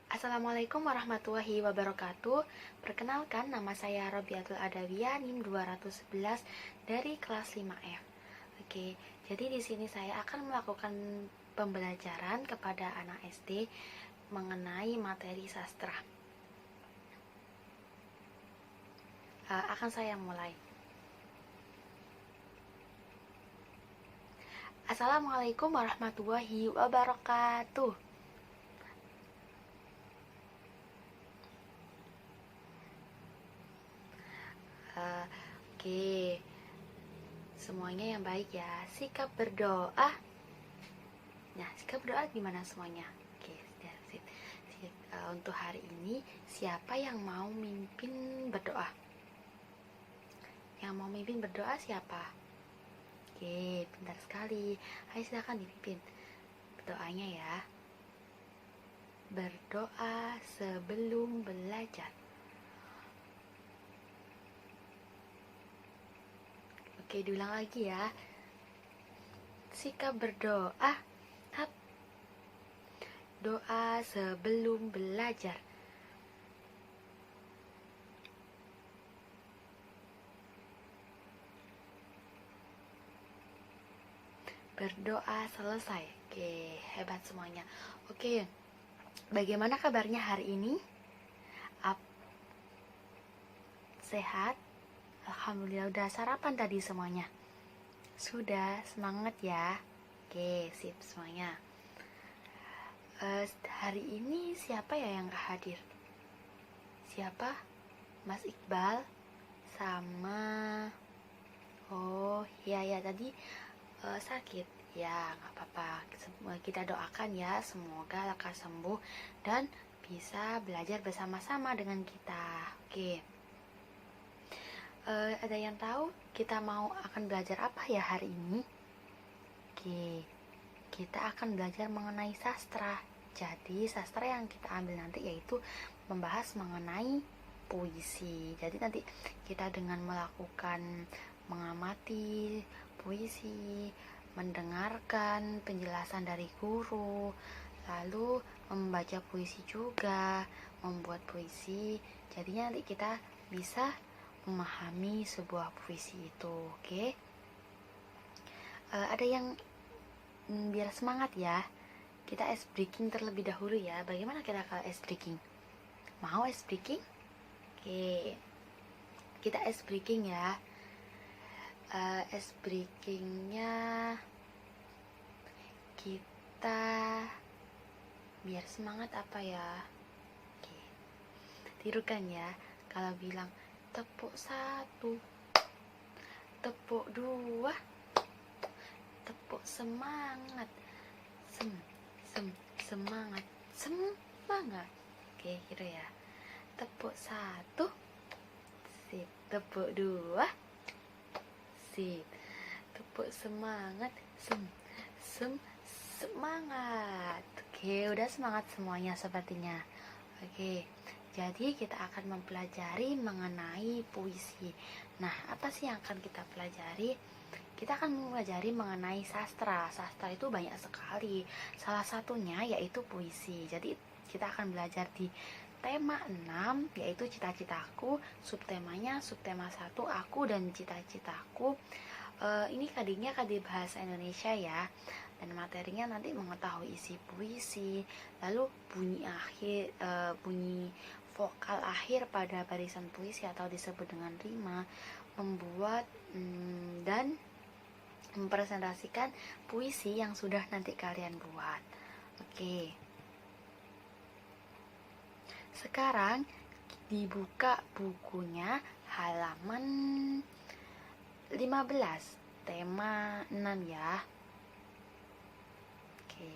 Assalamualaikum warahmatullahi wabarakatuh. Perkenalkan, nama saya Robiatul Adawiyah, NIM 211 dari kelas 5F. Oke, jadi di sini saya akan melakukan pembelajaran kepada anak SD mengenai materi sastra. Akan saya mulai. Assalamualaikum warahmatullahi wabarakatuh. Oke, semuanya yang baik ya. Sikap berdoa. Nah, sikap berdoa gimana semuanya? Oke, sip. Untuk hari ini, siapa yang mau mimpin berdoa? Yang mau mimpin berdoa siapa? Oke, pintar sekali. Ayo silakan dipimpin berdoanya ya. Berdoa sebelum belajar. Oke, diulang lagi ya. Sikap berdoa. Doa sebelum belajar. Berdoa selesai. Oke, hebat semuanya. Oke, bagaimana kabarnya hari ini? Sehat? Alhamdulillah, udah sarapan tadi semuanya? Sudah, semangat ya. Oke, sip semuanya. Hari ini siapa ya yang gak hadir? Siapa? Mas Iqbal sama ya tadi sakit. Ya gak apa-apa, kita doakan ya, semoga lekas sembuh dan bisa belajar bersama-sama dengan kita. Oke. Ada yang tahu kita akan belajar apa ya hari ini? Oke, kita akan belajar mengenai sastra. Jadi sastra yang kita ambil nanti yaitu membahas mengenai puisi. Jadi nanti kita dengan melakukan mengamati puisi, mendengarkan penjelasan dari guru, lalu membaca puisi juga, membuat puisi. Jadinya nanti kita bisa memahami sebuah puisi itu. Oke? Ada yang biar semangat ya, kita ice breaking terlebih dahulu ya. Bagaimana kita kalau ice breaking? Mau ice breaking? Oke, kita ice breaking ya. Ice breakingnya kita biar semangat apa ya? Oke, tirukan ya. Kalau bilang tepuk 1, tepuk 2, tepuk semangat, semangat, semangat. Oke, gitu ya. Tepuk 1, sip. Tepuk 2, sip. Tepuk semangat, semangat. Oke, udah semangat semuanya sepertinya. Oke, jadi kita akan mempelajari mengenai puisi. Nah, apa sih yang akan kita pelajari? Kita akan mempelajari mengenai sastra. Sastra itu banyak sekali. Salah satunya yaitu puisi. Jadi kita akan belajar di tema 6 yaitu cita-citaku. Subtemanya subtema 1 aku dan cita-citaku. Ini kadangnya kadi bahasa Indonesia ya. Dan materinya nanti mengetahui isi puisi, lalu bunyi vokal akhir pada barisan puisi atau disebut dengan rima, membuat dan mempresentasikan puisi yang sudah nanti kalian buat. Oke. Sekarang dibuka bukunya halaman 15, tema 6 ya. Oke.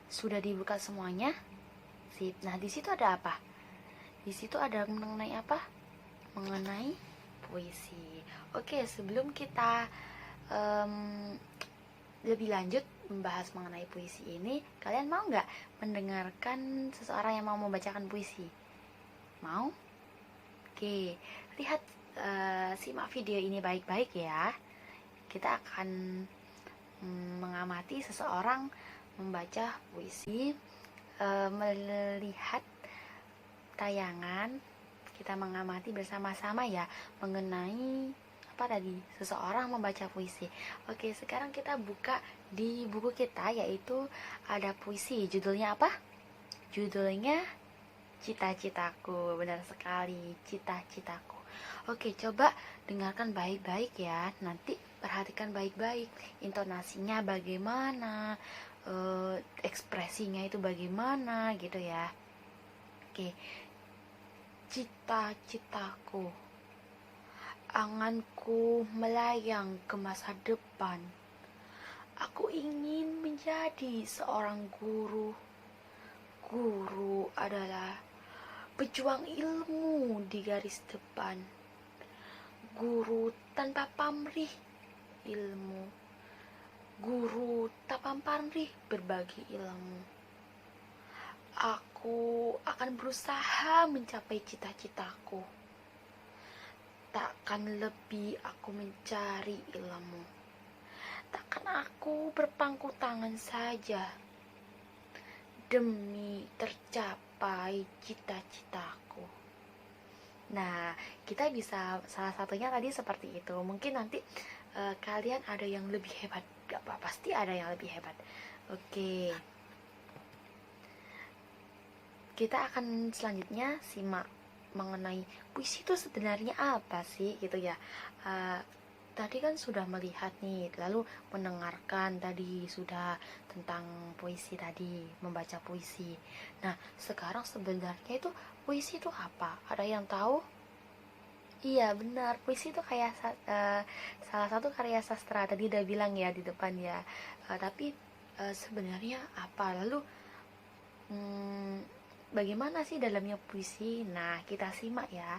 Sudah dibuka semuanya? Sip. Nah, di situ ada apa? Di situ ada mengenai apa? Mengenai puisi. Oke, sebelum kita lebih lanjut membahas mengenai puisi ini, kalian mau nggak mendengarkan seseorang yang mau membacakan puisi? Mau? Oke, lihat, simak video ini baik-baik ya. Kita akan mengamati seseorang membaca puisi, melihat tayangan kita mengamati bersama-sama ya mengenai apa tadi, seseorang membaca puisi. Oke, sekarang kita buka di buku kita, yaitu ada puisi. Judulnya apa? Judulnya Cita-Citaku. Benar sekali, Cita-Citaku. Oke, coba dengarkan baik-baik ya. Nanti perhatikan baik-baik intonasinya bagaimana, ekspresinya itu bagaimana gitu ya. Oke. Cita-citaku, anganku melayang ke masa depan. Aku ingin menjadi seorang guru. Guru adalah pejuang ilmu di garis depan. Guru tanpa pamrih ilmu. Guru tak pamrih berbagi ilmu. Aku akan berusaha mencapai cita-citaku. Takkan lebih aku mencari ilmu. Takkan aku berpangku tangan saja demi tercapai cita-citaku. Nah, kita bisa salah satunya tadi seperti itu. Mungkin nanti kalian ada yang lebih hebat. Gak apa, pasti ada yang lebih hebat. Oke. Kita akan selanjutnya simak mengenai puisi itu sebenarnya apa sih gitu ya. Tadi kan sudah melihat nih, lalu mendengarkan tadi sudah tentang puisi tadi, membaca puisi. Nah, sekarang sebenarnya itu puisi itu apa? Ada yang tahu? Iya benar, puisi itu kayak salah satu karya sastra, tadi udah bilang ya di depan ya. Tapi sebenarnya apa? Lalu bagaimana sih dalamnya puisi? Nah, kita simak ya.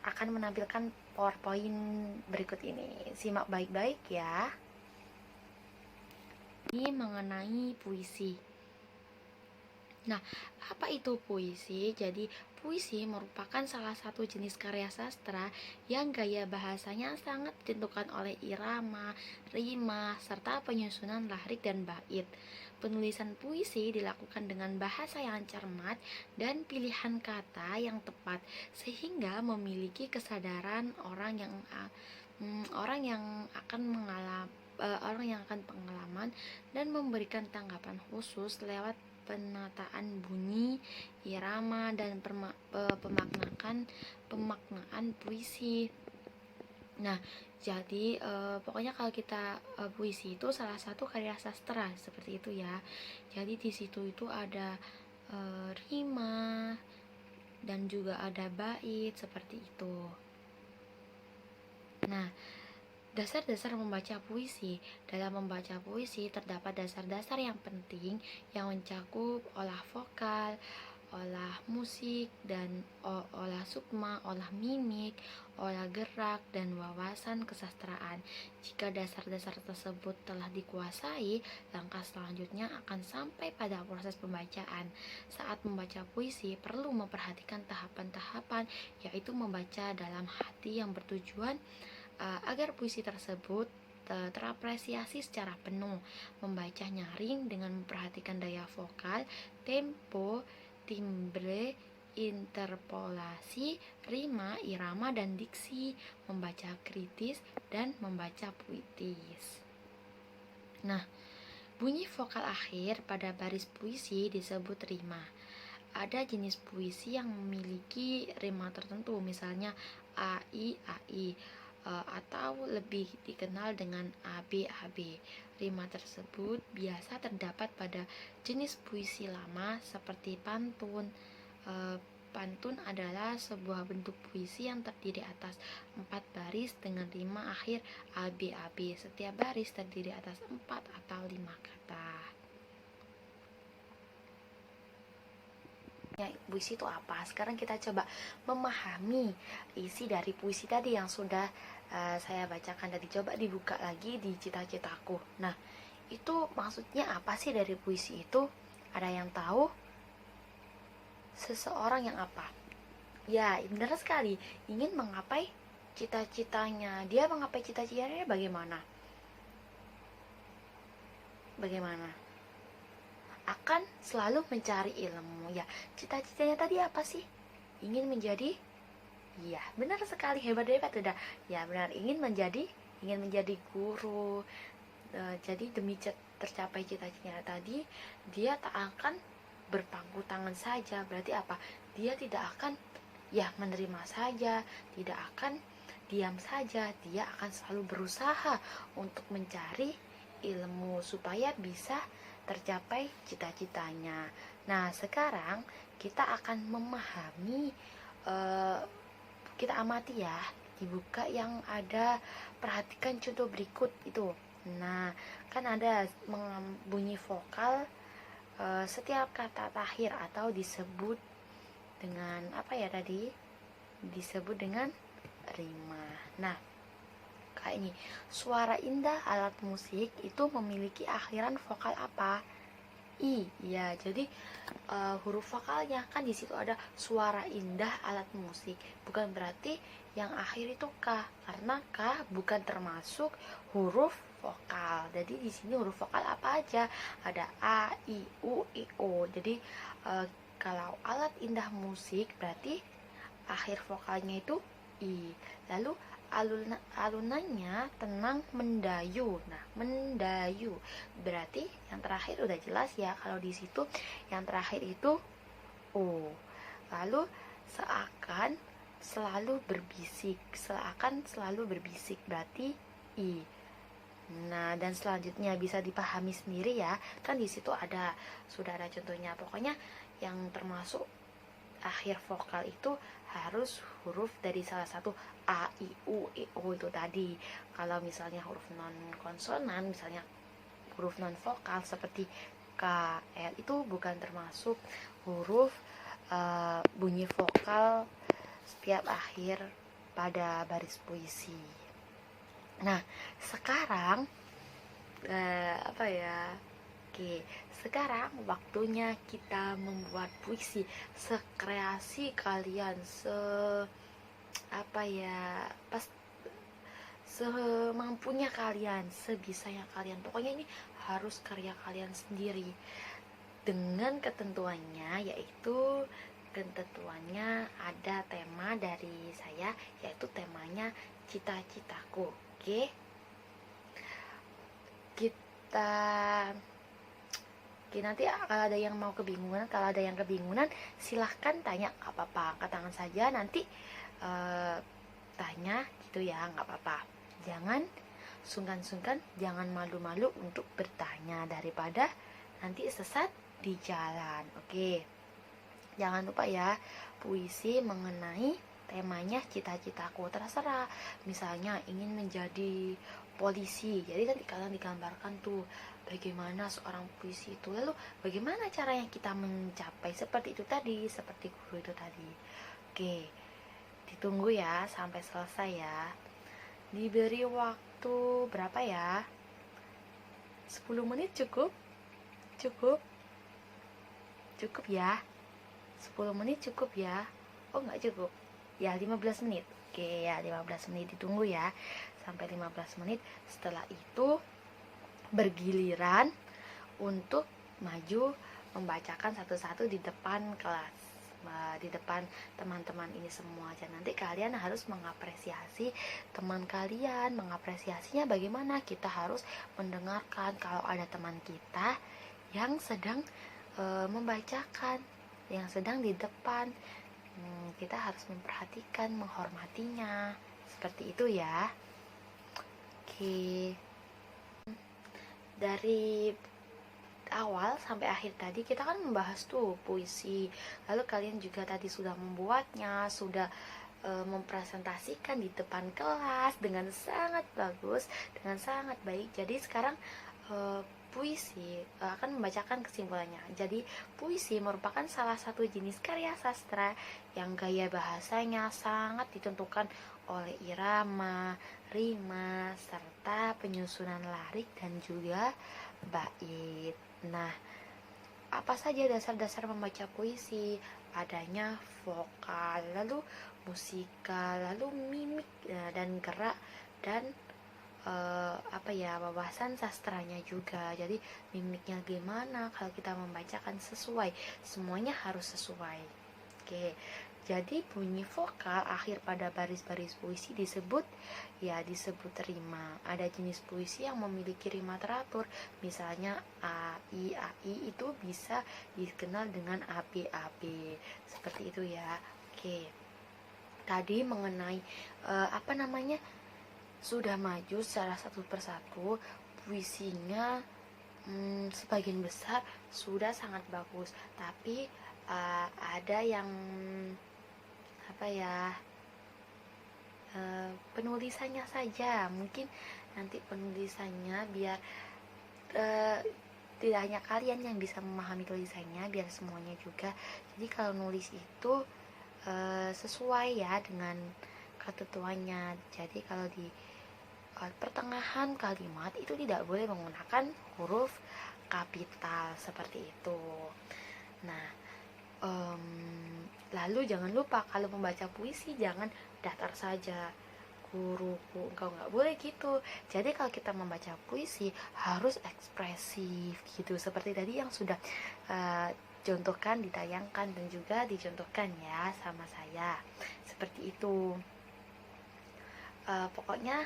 Akan menampilkan PowerPoint berikut ini. Simak baik-baik ya. Ini mengenai puisi. Nah, apa itu puisi? Jadi, puisi merupakan salah satu jenis karya sastra yang gaya bahasanya sangat ditentukan oleh irama, rima, serta penyusunan lahrik dan bait. Penulisan puisi dilakukan dengan bahasa yang cermat dan pilihan kata yang tepat, sehingga memiliki kesadaran orang yang akan pengalaman dan memberikan tanggapan khusus lewat penataan bunyi, irama, dan pemaknaan puisi. Nah, jadi pokoknya kalau kita puisi itu salah satu karya sastra seperti itu ya. Jadi di situ itu ada rima dan juga ada bait seperti itu. Nah, dasar-dasar membaca puisi. Dalam membaca puisi terdapat dasar-dasar yang penting yang mencakup olah vokal, olah musik, dan olah sukma, olah mimik, olah gerak, dan wawasan kesastraan. Jika dasar-dasar tersebut telah dikuasai, langkah selanjutnya akan sampai pada proses pembacaan. Saat membaca puisi perlu memperhatikan tahapan-tahapan, yaitu membaca dalam hati yang bertujuan agar puisi tersebut terapresiasi secara penuh, membaca nyaring dengan memperhatikan daya vokal, tempo, timbre, interpolasi, rima, irama, dan diksi, membaca kritis, dan membaca puitis. Nah, bunyi vokal akhir pada baris puisi disebut rima. Ada jenis puisi yang memiliki rima tertentu, misalnya AI, AI, atau lebih dikenal dengan ABAB. Rima tersebut biasa terdapat pada jenis puisi lama seperti pantun. Pantun adalah sebuah bentuk puisi yang terdiri atas 4 baris dengan rima akhir ABAB. Setiap baris terdiri atas 4 atau 5 kata. Puisi itu apa? Sekarang kita coba memahami isi dari puisi tadi yang sudah saya bacakan tadi. Coba dibuka lagi di Cita-Citaku. Nah, itu maksudnya apa sih dari puisi itu? Ada yang tahu? Seseorang yang apa? Ya, benar sekali. Ingin menggapai cita-citanya. Dia menggapai cita-citanya bagaimana? Bagaimana? akan selalu mencari ilmu. Ya, cita-citanya tadi apa sih? Ingin menjadi, iya benar sekali, hebat udah. Ya benar, ingin menjadi guru. Jadi demi tercapai cita-citanya tadi, dia tak akan berpangku tangan saja. Berarti apa? Dia tidak akan ya menerima saja, tidak akan diam saja. Dia akan selalu berusaha untuk mencari ilmu supaya bisa tercapai cita-citanya. Nah, sekarang kita akan memahami, kita amati ya, dibuka yang ada, perhatikan contoh berikut itu. Nah, kan ada bunyi vokal setiap kata terakhir atau disebut dengan apa ya tadi? Disebut dengan rima. Nah, kayak ini, suara indah alat musik itu memiliki akhiran vokal apa? I. Ya, jadi huruf vokalnya kan di situ ada suara indah alat musik. Bukan berarti yang akhir itu K, karena K bukan termasuk huruf vokal. Jadi di sini huruf vokal apa aja? Ada A, I, U, I, O. Jadi kalau alat indah musik berarti akhir vokalnya itu I. Lalu alunannya tenang mendayu. Nah, mendayu berarti yang terakhir udah jelas ya, kalau di situ yang terakhir itu O. Lalu seakan selalu berbisik berarti I. Nah, dan selanjutnya bisa dipahami sendiri ya, kan di situ sudah ada contohnya. Pokoknya yang termasuk akhir vokal itu harus huruf dari salah satu A, I, U, E, O itu tadi. Kalau misalnya huruf non konsonan, misalnya huruf non vokal seperti K, L, itu bukan termasuk huruf bunyi vokal setiap akhir pada baris puisi. Nah, sekarang Oke, sekarang waktunya kita membuat puisi sekreasi kalian, semampunya kalian, sebisanya kalian. Pokoknya ini harus karya kalian sendiri. Dengan ketentuannya ada tema dari saya, yaitu temanya cita-citaku. Oke. Nanti kalau ada yang kebingungan, silahkan tanya, gak apa-apa, angkat tangan saja, nanti tanya gitu ya, gak apa-apa. Jangan sungkan-sungkan, jangan malu-malu untuk bertanya, daripada nanti sesat di jalan. Oke, jangan lupa ya, puisi mengenai temanya cita-citaku, terserah. Misalnya ingin menjadi polisi, jadi nanti kalian digambarkan tuh bagaimana seorang puisi itu, lalu bagaimana caranya kita mencapai seperti itu tadi, seperti guru itu tadi. Oke, ditunggu ya sampai selesai ya. Diberi waktu berapa ya? 10 menit cukup ya? 10 menit cukup ya? Oh, nggak cukup ya, 15 menit. Oke ya, 15 menit, ditunggu ya sampai 15 menit. Setelah itu bergiliran untuk maju membacakan satu-satu di depan kelas, di depan teman-teman ini semua. Dan nanti kalian harus mengapresiasi teman kalian. Mengapresiasinya bagaimana? Kita harus mendengarkan kalau ada teman kita yang sedang membacakan, yang sedang di depan, kita harus memperhatikan, menghormatinya, seperti itu ya. Oke, dari awal sampai akhir tadi kita kan membahas tuh puisi, lalu kalian juga tadi sudah membuatnya, sudah mempresentasikan di depan kelas dengan sangat bagus, dengan sangat baik. Jadi sekarang puisi akan membacakan kesimpulannya. Jadi puisi merupakan salah satu jenis karya sastra yang gaya bahasanya sangat ditentukan oleh irama, rima, serta penyusunan lirik dan juga bait. Nah, apa saja dasar-dasar membaca puisi? Adanya vokal, lalu musikal, lalu mimik dan gerak, dan wawasan sastranya juga. Jadi mimiknya gimana, kalau kita membacakan sesuai, semuanya harus sesuai. Oke, jadi bunyi vokal akhir pada baris-baris puisi disebut rima. Ada jenis puisi yang memiliki rima teratur, misalnya A, I itu bisa dikenal dengan AB. Seperti itu ya. Oke. Tadi mengenai sudah maju secara satu persatu, puisinya sebagian besar sudah sangat bagus, tapi ada yang penulisannya saja. Mungkin nanti penulisannya biar tidak hanya kalian yang bisa memahami tulisannya, biar semuanya juga. Jadi kalau nulis itu sesuai ya dengan ketentuannya. Jadi kalau di pertengahan kalimat itu tidak boleh menggunakan huruf kapital seperti itu. Nah, lalu jangan lupa kalau membaca puisi jangan datar saja, guruku engkau, nggak boleh gitu. Jadi kalau kita membaca puisi harus ekspresif gitu, seperti tadi yang sudah contohkan, ditayangkan dan juga dicontohkan ya sama saya, seperti itu. Pokoknya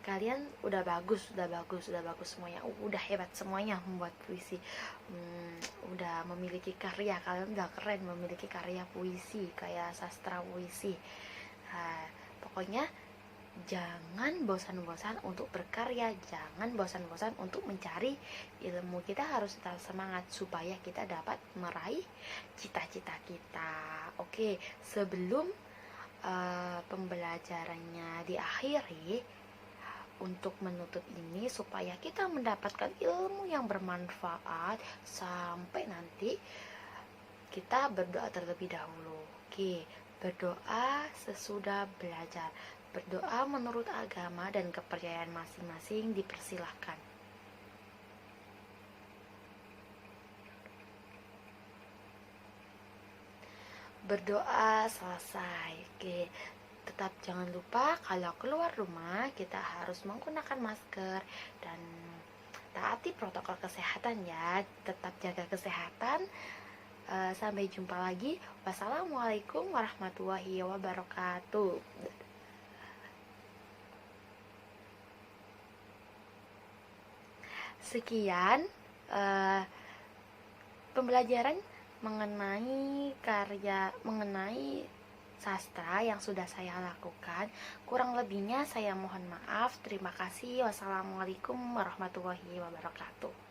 kalian udah bagus semuanya, udah hebat semuanya membuat puisi, udah memiliki karya, kalian udah keren memiliki karya puisi kayak sastra puisi. Pokoknya jangan bosan-bosan untuk berkarya, jangan bosan-bosan untuk mencari ilmu. Kita harus tetap semangat supaya kita dapat meraih cita-cita kita. Oke, sebelum pembelajarannya diakhiri, untuk menutup ini supaya kita mendapatkan ilmu yang bermanfaat sampai nanti, kita berdoa terlebih dahulu. Oke, berdoa sesudah belajar. Berdoa menurut agama dan kepercayaan masing-masing dipersilahkan. Berdoa selesai. Oke, tetap jangan lupa kalau keluar rumah kita harus menggunakan masker dan taati protokol kesehatan ya. Tetap jaga kesehatan. Sampai jumpa lagi. Wassalamualaikum warahmatullahi wabarakatuh. Sekian pembelajaran mengenai sastra yang sudah saya lakukan. Kurang lebihnya saya mohon maaf. Terima kasih. Wassalamualaikum warahmatullahi wabarakatuh.